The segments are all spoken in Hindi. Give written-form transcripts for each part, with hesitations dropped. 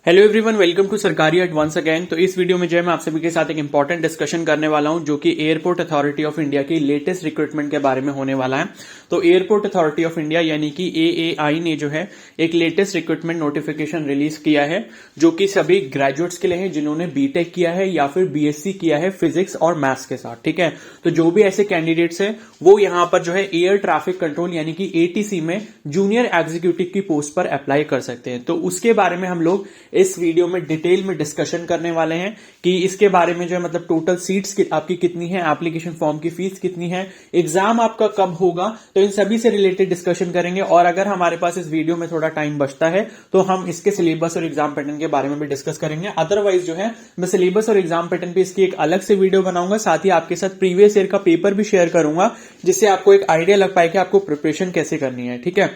हेलो एवरीवन, वेलकम टू सरकारी एट वंस अगेन। तो इस वीडियो में जो है मैं आप सभी के साथ एक इंपॉर्टेंट डिस्कशन करने वाला हूं जो कि एयरपोर्ट अथॉरिटी ऑफ इंडिया की लेटेस्ट रिक्रूटमेंट के बारे में होने वाला है। तो एयरपोर्ट अथॉरिटी ऑफ इंडिया यानी कि एएआई ने जो है एक लेटेस्ट रिक्रूटमेंट नोटिफिकेशन रिलीज किया है जो कि सभी ग्रेजुएट्स के लिए है जिन्होंने बीटेक किया है या फिर बीएससी किया है फिजिक्स और मैथ्स के साथ। ठीक है, तो जो भी ऐसे कैंडिडेट्स है वो यहां पर जो है एयर ट्रैफिक कंट्रोल यानी कि एटीसी में जूनियर एग्जीक्यूटिव की पोस्ट पर अप्लाई कर सकते हैं। तो उसके बारे में हम लोग इस वीडियो में डिटेल में डिस्कशन करने वाले हैं कि इसके बारे में जो है मतलब टोटल सीट्स आपकी कितनी है, एप्लीकेशन फॉर्म की फीस कितनी है, एग्जाम आपका कब होगा, तो इन सभी से रिलेटेड डिस्कशन करेंगे। और अगर हमारे पास इस वीडियो में थोड़ा टाइम बचता है तो हम इसके सिलेबस और एग्जाम पैटर्न के बारे में भी डिस्कस करेंगे। अदरवाइज जो है मैं सिलेबस और एग्जाम पैटर्न पे इसकी एक अलग से वीडियो बनाऊंगा, साथ ही आपके साथ प्रीवियस ईयर का पेपर भी शेयर करूंगा जिससे आपको एक आइडिया लग पाए कि आपको प्रिपरेशन कैसे करनी है। ठीक है,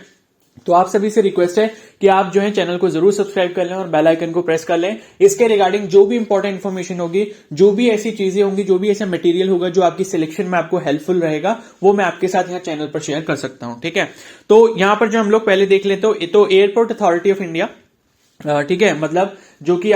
तो आप सभी से रिक्वेस्ट है कि आप जो है चैनल को जरूर सब्सक्राइब कर लें और बेल आइकन को प्रेस कर लें। इसके रिगार्डिंग जो भी इंपॉर्टेंट इन्फॉर्मेशन होगी, जो भी ऐसी चीजें होंगी, जो भी ऐसा मटेरियल होगा जो आपकी सिलेक्शन में आपको हेल्पफुल रहेगा, वो मैं आपके साथ यहाँ चैनल पर शेयर कर सकता हूं। ठीक है, तो यहां पर जो हम लोग पहले देख लें तो एयरपोर्ट अथॉरिटी ऑफ इंडिया, ठीक है, मतलब जो कि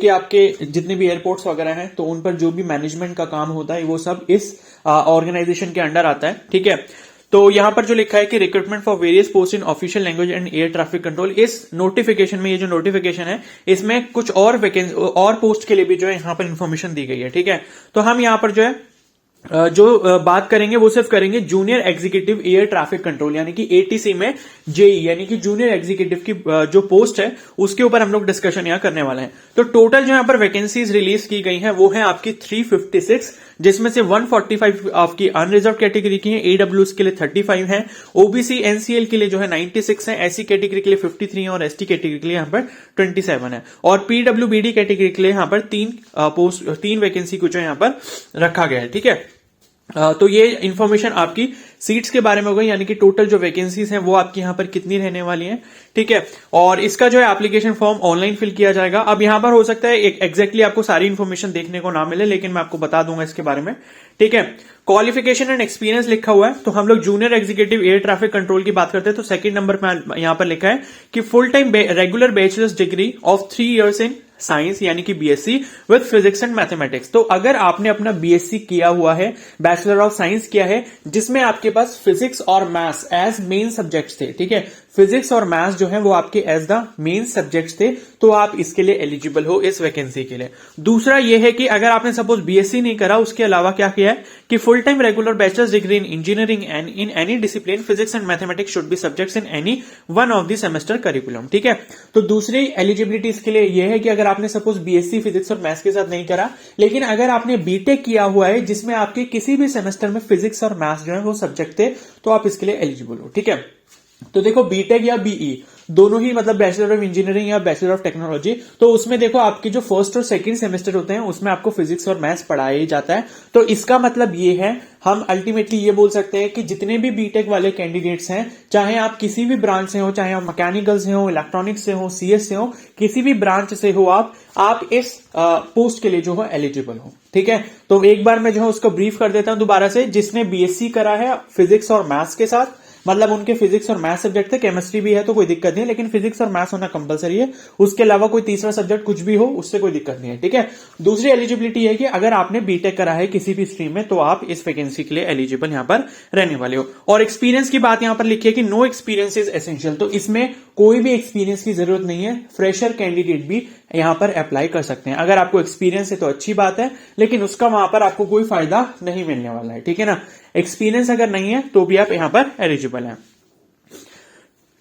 आपके जितने भी एयरपोर्ट्स वगैरह हैं तो उन पर जो भी मैनेजमेंट का काम होता है वो सब इस ऑर्गेनाइजेशन के अंडर आता है। ठीक है, तो यहां पर जो लिखा है कि recruitment for various post in official language and air traffic control, इस नोटिफिकेशन में ये जो नोटिफिकेशन है इसमें कुछ और वैकेंसी और पोस्ट के लिए भी जो है यहां पर इंफॉर्मेशन दी गई है। ठीक है, तो हम यहां पर जो है बात करेंगे वो सिर्फ करेंगे junior executive air traffic control यानी कि एटीसी में जेई यानी कि जूनियर एग्जीक्यूटिव की जो पोस्ट है उसके ऊपर हम लोग डिस्कशन यहां करने वाले हैं। तो टोटल जो यहां पर वैकेंसीज रिलीज की गई हैं वो है आपकी 356, जिसमें से 145 आपकी अनरिजर्व कैटेगरी की है, एडब्ल्यूएस के लिए 35 है, ओबीसी एनसीएल के लिए जो है 96 है, एससी कैटेगरी के लिए 53 है और एसटी कैटेगरी के लिए यहां पर 27 है और पीडब्ल्यूबीडी कैटेगरी के लिए यहां पर तीन वैकेंसी को जो यहां पर रखा गया है। ठीक है, तो ये इंफॉर्मेशन आपकी सीट्स के बारे में हो गई यानी कि टोटल जो वैकेंसीज हैं वो आपकी यहां पर कितनी रहने वाली हैं। ठीक है, और इसका जो है एप्लीकेशन फॉर्म ऑनलाइन फिल किया जाएगा। अब यहां पर हो सकता है एग्जैक्टली आपको सारी इंफॉर्मेशन देखने को ना मिले, लेकिन मैं आपको बता दूंगा इसके बारे में। ठीक है, क्वालिफिकेशन एंड एक्सपीरियंस लिखा हुआ है, तो हम लोग junior executive air traffic control की बात करते हैं तो सेकंड नंबर पर यहां पर लिखा है कि full time regular bachelors degree of 3 years in science यानी कि BSc with physics and mathematics. तो अगर आपने अपना बीएससी किया हुआ है, बैचलर ऑफ साइंस किया है, जिसमें आपके पास फिजिक्स और मैथ्स एज मेन सब्जेक्ट्स थे, ठीक है, फिजिक्स और मैथ्स जो है वो आपके एज द मेन सब्जेक्ट्स थे, तो आप इसके लिए एलिजिबल हो इस वैकेंसी के लिए। दूसरा ये है कि अगर आपने सपोज बीएससी नहीं करा, उसके अलावा क्या किया है कि full time regular bachelors degree in engineering and in any discipline physics and mathematics should be subjects in any one of the semester curriculum. ठीक है, तो दूसरी एलिजिबिलिटी इसके लिए यह है कि अगर आपने सपोज बीएससी फिजिक्स और मैथ्स के साथ नहीं करा, लेकिन अगर आपने बीटेक किया हुआ है जिसमें आपके किसी भी सेमेस्टर में फिजिक्स और मैथ्स जो है वो सब्जेक्ट थे, तो आप इसके लिए एलिजिबल हो। ठीक है, तो देखो बीटेक या बीई दोनों ही मतलब बैचलर ऑफ इंजीनियरिंग या बैचलर ऑफ टेक्नोलॉजी, तो उसमें देखो आपके जो फर्स्ट और सेकंड सेमेस्टर होते हैं उसमें आपको फिजिक्स और मैथ्स पढ़ाया ही जाता है। तो इसका मतलब ये है, हम अल्टीमेटली ये बोल सकते हैं कि जितने भी बीटेक वाले कैंडिडेट्स हैं, चाहे आप किसी भी ब्रांच से हो, चाहे आप मैकेनिकल से हो, इलेक्ट्रॉनिक्स से हो, सीएस से हो, किसी भी ब्रांच से हो, आप इस पोस्ट के लिए जो है एलिजिबल हो। ठीक है, तो एक बार मैं जो है उसको ब्रीफ कर देता हूं दोबारा से। जिसने बीएससी करा है फिजिक्स और मैथ्स के साथ, मतलब उनके फिजिक्स और मैथ्स सब्जेक्ट थे, केमिस्ट्री भी है तो कोई दिक्कत नहीं है, लेकिन फिजिक्स और मैथ्स होना कंपलसरी है, उसके अलावा कोई तीसरा सब्जेक्ट कुछ भी हो उससे कोई दिक्कत नहीं है। ठीक है, दूसरी एलिजिबिलिटी है कि अगर आपने बीटेक करा है किसी भी स्ट्रीम में तो आप इस वैकेंसी के लिए एलिजिबल यहां पर रहने वाले हो। और एक्सपीरियंस की बात यहां पर लिखी है कि नो एक्सपीरियंस इज एसेंशियल, तो इसमें कोई भी एक्सपीरियंस की जरूरत नहीं है, फ्रेशर कैंडिडेट भी यहां पर अप्लाई कर सकते हैं। अगर आपको एक्सपीरियंस है तो अच्छी बात है, लेकिन उसका वहां पर आपको कोई फायदा नहीं मिलने वाला है। ठीक है ना, एक्सपीरियंस अगर नहीं है तो भी आप यहां पर एलिजिबल हैं।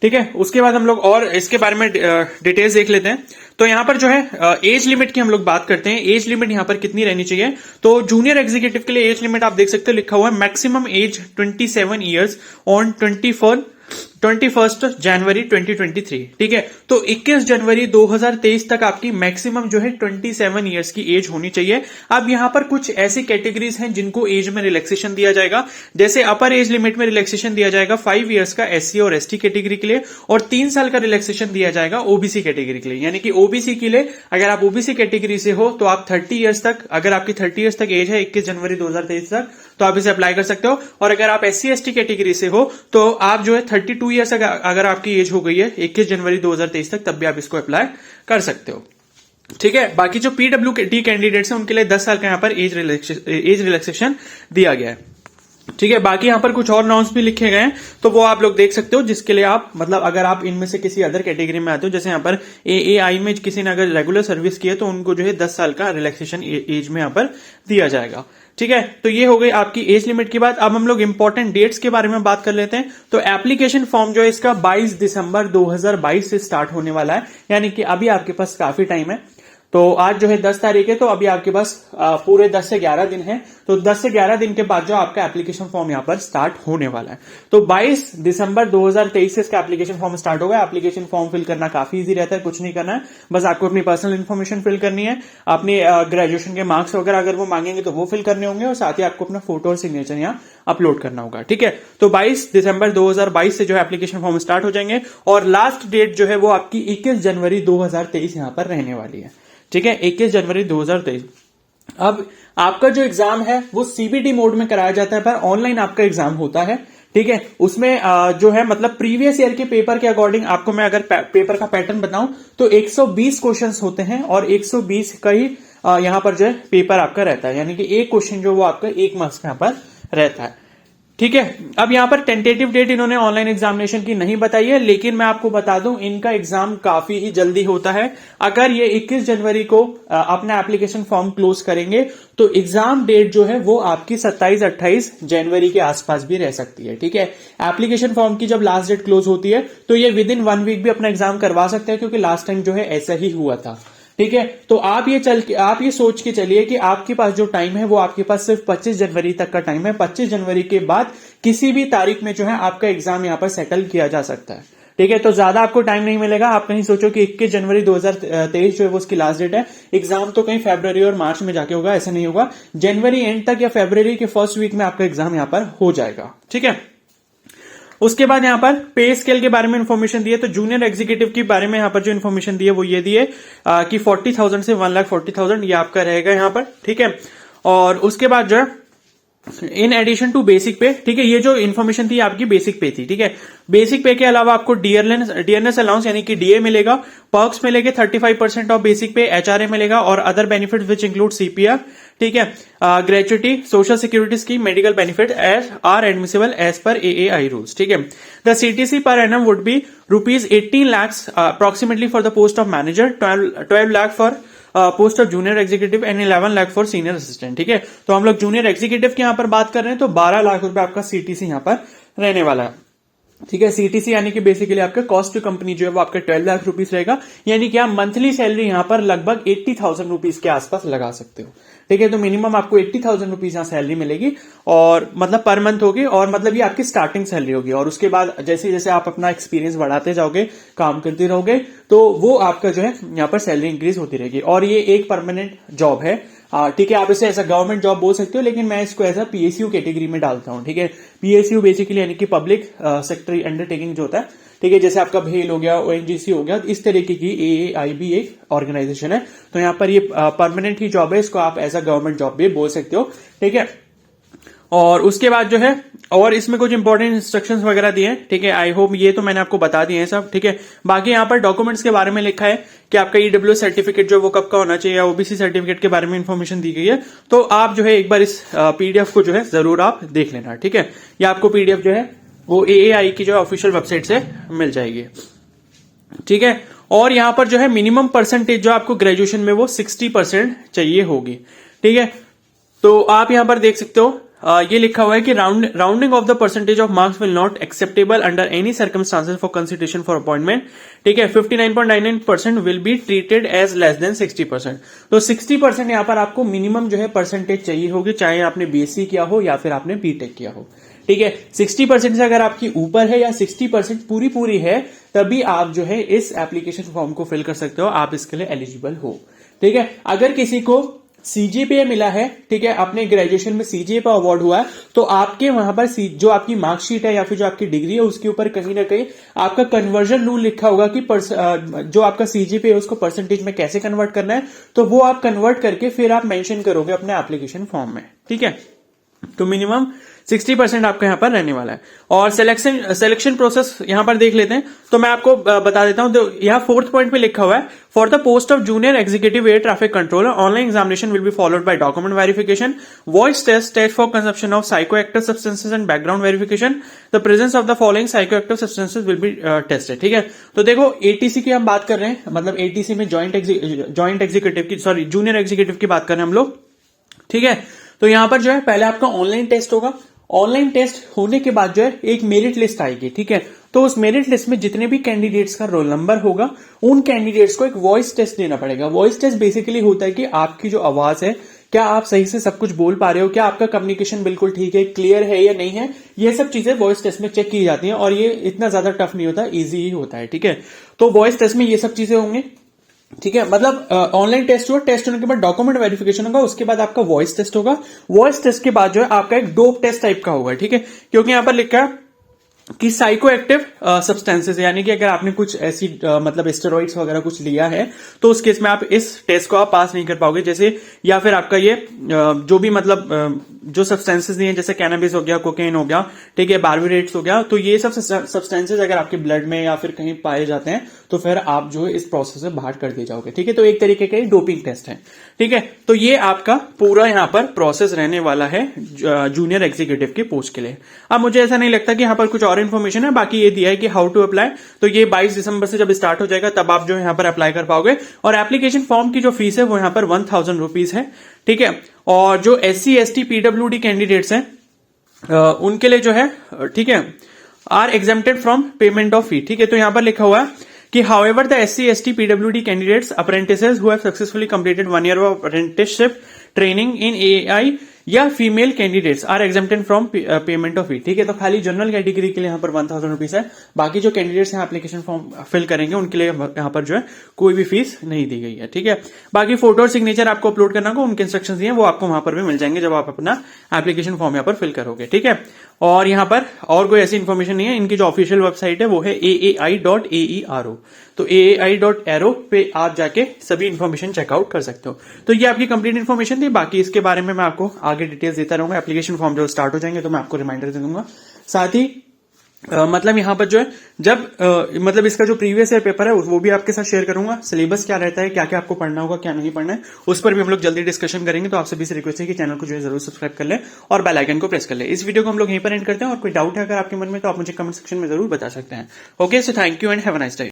ठीक है, उसके बाद हम लोग और इसके बारे में डिटेल्स देख लेते हैं। तो यहां पर जो है एज लिमिट की हम लोग बात करते हैं। एज लिमिट यहां पर कितनी रहनी चाहिए, तो जूनियर एग्जीक्यूटिव के लिए एज लिमिट आप देख सकते हो, लिखा हुआ है मैक्सिमम एज 27 ईयर्स ऑन 21 जनवरी 2023। ठीक है, तो 21 जनवरी 2023 तक आपकी मैक्सिमम जो है 27 ईयर्स की एज होनी चाहिए। अब यहां पर कुछ ऐसी कैटेगरीज हैं जिनको एज में रिलैक्सेशन दिया जाएगा, जैसे अपर एज लिमिट में रिलैक्सेशन दिया जाएगा 5 ईयर्स का एससी और एसटी कैटेगरी के लिए, और 3 साल का रिलैक्सेशन दिया जाएगा ओबीसी कैटेगरी के लिए। यानी कि ओबीसी के लिए अगर आप ओबीसी कैटेगरी से हो तो आप 30 ईयर्स तक, अगर आपकी 30 ईयर्स तक एज है 21 जनवरी 2023 तक, तो आप इसे अप्लाई कर सकते हो। और अगर आप एससी एसटी कैटेगरी से हो तो आप जो है 32 ईयर्स अगर आपकी एज हो गई है 21 जनवरी 2023 तक, तब भी आप इसको अप्लाई कर सकते हो। ठीक है। बाकी जो PWD कैंडिडेट्स हैं उनके लिए 10 साल का यहाँ पर एज रिलैक्सेशन दिया गया है। ठीक है। बाकी यहाँ पर कुछ और नॉर्म्स भी लिखे गए हैं, तो वो आप लोग देख सकते हो, जिसके लिए आप मतलब अगर आप इनमें से किसी अदर कैटेगरी में आते हो, जैसे यहाँ पर AAI में किसी ने अगर रेगुलर सर्विस की है तो उनको जो है 10 साल का रिलैक्सेशन एज में यहाँ पर दिया जाएगा। ठीक है। तो ये हो गई आपकी एज लिमिट की बात। अब हम लोग इंपॉर्टेंट डेट्स के बारे में बात कर लेते हैं। तो एप्लीकेशन फॉर्म जो है इसका 22 दिसंबर 2022 से स्टार्ट होने वाला है, यानी कि अभी आपके पास काफी टाइम है। तो आज जो है 10 तारीख है, तो अभी आपके पास पूरे 10 से 11 दिन है। तो 10 से 11 दिन के बाद जो आपका एप्लीकेशन फॉर्म यहाँ पर स्टार्ट होने वाला है। तो 22 दिसंबर 2023 से इसका एप्लीकेशन फॉर्म स्टार्ट होगा। एप्लीकेशन फॉर्म फिल करना काफी इजी रहता है, कुछ नहीं करना है, बस आपको अपनी पर्सनल इन्फॉर्मेशन फिल करनी है, अपनी ग्रेजुएशन के मार्क्स वगैरह अगर वो मांगेंगे तो वो फिल करने होंगे, और साथ ही आपको अपना फोटो और सिग्नेचर यहाँ अपलोड करना होगा। ठीक है। तो 22 दिसंबर 2022 से जो है एप्लीकेशन फॉर्म स्टार्ट हो जाएंगे, और लास्ट डेट जो है वो आपकी 21 जनवरी 2023 यहाँ पर रहने वाली है। ठीक है, 21 जनवरी 2023। अब आपका जो एग्जाम है वो CBT मोड में कराया जाता है, पर ऑनलाइन आपका एग्जाम होता है। ठीक है। उसमें जो है मतलब प्रीवियस ईयर के पेपर के अकॉर्डिंग आपको मैं अगर पेपर का पैटर्न बताऊं तो 120 क्वेश्चंस होते हैं, और 120 का ही यहां पर जो है पेपर आपका रहता है, यानी कि एक क्वेश्चन जो वो आपका 1 मार्क्स का यहां पर रहता है। ठीक है। अब यहां पर टेंटेटिव डेट इन्होंने ऑनलाइन एग्जामिनेशन की नहीं बताई है, लेकिन मैं आपको बता दूं इनका एग्जाम काफी ही जल्दी होता है। अगर ये 21 जनवरी को अपना एप्लीकेशन फॉर्म क्लोज करेंगे तो एग्जाम डेट जो है वो आपकी 27-28 जनवरी के आसपास भी रह सकती है। ठीक है। एप्लीकेशन फॉर्म की जब लास्ट डेट क्लोज होती है तो ये विद इन 1 वीक भी अपना एग्जाम करवा सकते हैं, क्योंकि लास्ट टाइम जो है ऐसा ही हुआ था। ठीक है। तो आप ये सोच के चलिए कि आपके पास जो टाइम है वो आपके पास सिर्फ 25 जनवरी तक का टाइम है। 25 जनवरी के बाद किसी भी तारीख में जो है आपका एग्जाम यहां पर सेटल किया जा सकता है। ठीक है। तो ज्यादा आपको टाइम नहीं मिलेगा। आप कहीं सोचो कि 21 जनवरी 2023 जो है वो उसकी लास्ट डेट है, एग्जाम तो कहीं फरवरी और मार्च में जाके होगा, ऐसा नहीं होगा। जनवरी एंड तक या फरवरी के फर्स्ट वीक में आपका एग्जाम यहां पर हो जाएगा। ठीक है। उसके बाद यहां पर पे स्केल के बारे में इंफॉर्मेशन दी है। तो जूनियर एग्जीक्यूटिव के बारे में यहां पर जो इन्फॉर्मेशन दी है वो ये दी है कि 40,000 से 1,40,000 ये आपका रहेगा यहां पर। ठीक है। और उसके बाद जो है इन एडिशन टू बेसिक पे, ठीक है, ये जो इन्फॉर्मेशन थी आपकी बेसिक पे थी। ठीक है। बेसिक पे के अलावा आपको डियरनेस अलाउंस यानी कि DA मिलेगा, पर्क्स मिलेंगे 35% ऑफ बेसिक पे, HRA मिलेगा, और other benefit which include CPF। ठीक है। Gratuity, social security scheme, medical benefit are admissible as per AAI rules. ठीक है। The CTC per annum would be ₹18 lakhs approximately for the post of manager, 12 lakh for post of junior executive and 11 lakh for senior assistant. ठीक है। तो हम लोग जूनियर एग्जीक्यूटिव की यहां पर बात कर रहे हैं, तो 12 लाख रुपए आपका CTC यहां पर रहने वाला है। ठीक है। CTC यानी कि बेसिकली आपका कॉस्ट टू कंपनी जो है वो आपका 12 लाख रुपीस रहेगा, यानी कि आप मंथली सैलरी यहां पर लगभग 80,000 रुपीस के आसपास लगा सकते हो। ठीक है। तो मिनिमम आपको 80,000 रुपीस यहां सैलरी मिलेगी, और मतलब पर मंथ होगी, और मतलब ये आपकी स्टार्टिंग सैलरी होगी। और उसके बाद जैसे जैसे आप अपना एक्सपीरियंस बढ़ाते जाओगे, काम करते रहोगे, तो वो आपका जो है यहाँ पर सैलरी इंक्रीज होती रहेगी। और ये एक परमानेंट जॉब है। ठीक है। आप इसे ऐसा गवर्नमेंट जॉब बोल सकते हो, लेकिन मैं इसको ऐसा PSU कैटेगरी में डालता हूं। ठीक है। PSU बेसिकली यानी कि पब्लिक सेक्टर अंडरटेकिंग जो होता है। ठीक है। जैसे आपका भेल हो गया, ONGC हो गया, इस तरीके की AAI भी एक ऑर्गेनाइजेशन है। तो यहाँ पर ये परमानेंट ही जॉब है, इसको आप एज अ गवर्नमेंट जॉब भी बोल सकते हो। ठीक है। और उसके बाद जो है, और इसमें कुछ इंपॉर्टेंट इंस्ट्रक्शंस वगैरह दिए हैं। ठीक है। आई होप ये तो मैंने आपको बता दिए हैं सब। ठीक है। बाकी यहाँ पर डॉक्यूमेंट्स के बारे में लिखा है कि आपका EWS सर्टिफिकेट जो वो कब का होना चाहिए, या OBC सर्टिफिकेट के बारे में इंफॉर्मेशन दी गई है। तो आप जो है एक बार इस PDF को जो है जरूर आप देख लेना। ठीक है। या आपको PDF जो है वो AAI की जो ऑफिशियल वेबसाइट से मिल जाएगी। ठीक है। और यहां पर जो है मिनिमम परसेंटेज जो आपको ग्रेजुएशन में वो 60% चाहिए होगी। ठीक है। तो आप यहां पर देख सकते हो, ये लिखा हुआ है कि rounding off the percentage of marks will not acceptable under any circumstances for consideration for appointment. ठीक है। 59.99% will be treated as less than 60%। तो 60% यहां पर आपको मिनिमम जो है परसेंटेज चाहिए होगी, चाहे आपने BSc किया हो या फिर आपने BTech किया हो। ठीक है। 60% से अगर आपकी ऊपर है या 60% पूरी है, तभी आप जो है इस एप्लीकेशन फॉर्म को फिल कर सकते हो, आप इसके लिए एलिजिबल हो। ठीक है। अगर किसी को CGPA मिला है, ठीक है, अपने ग्रेजुएशन में CGPA अवार्ड हुआ है, तो आपके वहां पर जो आपकी मार्कशीट है या फिर जो आपकी डिग्री है उसके ऊपर कहीं ना कहीं आपका कन्वर्जन रूल लिखा होगा कि जो आपका CGPA है उसको परसेंटेज में कैसे कन्वर्ट करना है। तो वो आप कन्वर्ट करके फिर आप मेंशन करोगे अपने एप्लीकेशन फॉर्म में। ठीक है। तो मिनिमम 60% आपका यहाँ पर रहने वाला है। और सिलेक्शन प्रोसेस यहाँ पर देख लेते हैं, तो मैं आपको बता देता हूं। तो यहाँ 4th पॉइंट पे लिखा हुआ है, for the post of junior executive air traffic controller online examination will be followed by document verification, voice test for consumption of psychoactive substances and background verification, the presence of the following psychoactive substances will be tested. ठीक है, तो देखो एटीसी की हम बात कर रहे हैं, मतलब एटीसी में जॉइंट एग्जीक्यूटिव की, सॉरी जूनियर एग्जीक्यूटिव की बात कर रहे हैं हम लोग। ठीक है, तो यहां पर जो है पहले आपका ऑनलाइन टेस्ट होगा। ऑनलाइन टेस्ट होने के बाद जो है एक मेरिट लिस्ट आएगी। ठीक है, तो उस मेरिट लिस्ट में जितने भी कैंडिडेट्स का रोल नंबर होगा, उन कैंडिडेट्स को एक वॉइस टेस्ट देना पड़ेगा। वॉइस टेस्ट बेसिकली होता है कि आपकी जो आवाज है, क्या आप सही से सब कुछ बोल पा रहे हो, क्या आपका कम्युनिकेशन बिल्कुल ठीक है, क्लियर है या नहीं है, ये सब चीजें वॉइस टेस्ट में चेक की जाती हैं। और ये इतना ज्यादा टफ नहीं होता, इजी ही होता है। ठीक है, तो वॉइस टेस्ट में ये सब चीजें होंगी। ठीक है, मतलब ऑनलाइन टेस्ट हुआ, टेस्ट होने के बाद डॉक्यूमेंट वेरिफिकेशन होगा, उसके बाद आपका वॉइस टेस्ट होगा। वॉइस टेस्ट के बाद जो है आपका एक डोप टेस्ट टाइप का होगा। ठीक है, क्योंकि यहां पर लिखा है कि साइको एक्टिव सब्सटेंसेस, यानी कि अगर आपने कुछ ऐसी मतलब स्टेरॉइड्स वगैरह कुछ लिया है, तो उस केस में आप इस टेस्ट को आप पास नहीं कर पाओगे। जैसे या फिर आपका ये जो भी मतलब जो सब्सटेंसेस नहीं है, जैसे कैनबिस हो गया, कोकेन हो गया, ठीक है, बार्बिट्रेट्स हो गया, तो ये सब सब्सटेंसेस अगर आपके ब्लड में या फिर कहीं पाए जाते हैं, तो फिर आप जो है इस प्रोसेस से बाहर कर दिए जाओगे। ठीक है, तो एक तरीके का डोपिंग टेस्ट है। ठीक है, तो ये आपका पूरा यहां पर प्रोसेस रहने वाला है जूनियर एग्जीक्यूटिव की पोस्ट के लिए। अब मुझे ऐसा नहीं लगता कि यहां पर कुछ और इन्फॉर्मेशन है, बाकी ये दिया है कि हाउ टू अप्लाई। तो ये 22 दिसंबर से जब स्टार्ट हो जाएगा, तब आप जो यहां पर अप्लाई कर पाओगे। और एप्लीकेशन फॉर्म की जो फीस है वो यहां पर 1000 रुपीज है। ठीक है, और जो SC ST PWD कैंडिडेट्स हैं उनके लिए जो है, ठीक है, are exempted from payment of fee. ठीक है, तो यहां पर लिखा हुआ है कि however the SC ST PWD candidates apprentices who have successfully completed 1 year of apprenticeship training in AI या female candidates are exempted from payment of fee. ठीक है, तो खाली जनरल कैटेगरी के लिए यहाँ पर 1000 रुपीज है। बाकी जो कैंडिडेट्स यहाँ एप्लीकेशन फॉर्म फिल करेंगे उनके लिए यहाँ पर जो है कोई भी फीस नहीं दी गई है। ठीक है, बाकी फोटो और सिग्नेचर आपको अपलोड करना होगा, उनके इंस्ट्रक्शंस दिए हैं, वो आपको वहां पर भी मिल जाएंगे जब आप अपना एप्लीकेशन फॉर्म यहाँ पर फिल करोगे। ठीक है, और यहाँ पर और कोई ऐसी इन्फॉर्मेशन नहीं है। इनकी जो ऑफिशियल वेबसाइट है वो है aai.aero, तो aai.aero पे आप जाके सभी इन्फॉर्मेशन चेकआउट कर सकते हो। तो ये आपकी कंप्लीट इन्फॉर्मेशन थी। बाकी इसके बारे में मैं आपको आगे डिटेल्स देता रहूंगा। एप्लीकेशन फॉर्म जब स्टार्ट हो जाएंगे तो मैं आपको रिमाइंडर दे दूंगा। साथ ही मतलब यहाँ पर जो है जब मतलब इसका जो प्रीवियस ईयर पेपर है वो भी आपके साथ शेयर करूंगा। सिलेबस क्या रहता है, क्या क्या आपको पढ़ना होगा, क्या नहीं पढ़ना है, उस पर भी हम लोग जल्दी डिस्कशन करेंगे। तो आप सभी से रिक्वेस्ट है कि चैनल को जो है जरूर सब्सक्राइब कर ले और बेल आइकन को प्रेस कर ले। इस वीडियो को हम लोग यहीं पर एंड करते हैं, और कोई डाउट है अगर आपके मन में तो आप मुझे कमेंट सेक्शन में जरूर बता सकते हैं। Okay, so thank you and have a nice day.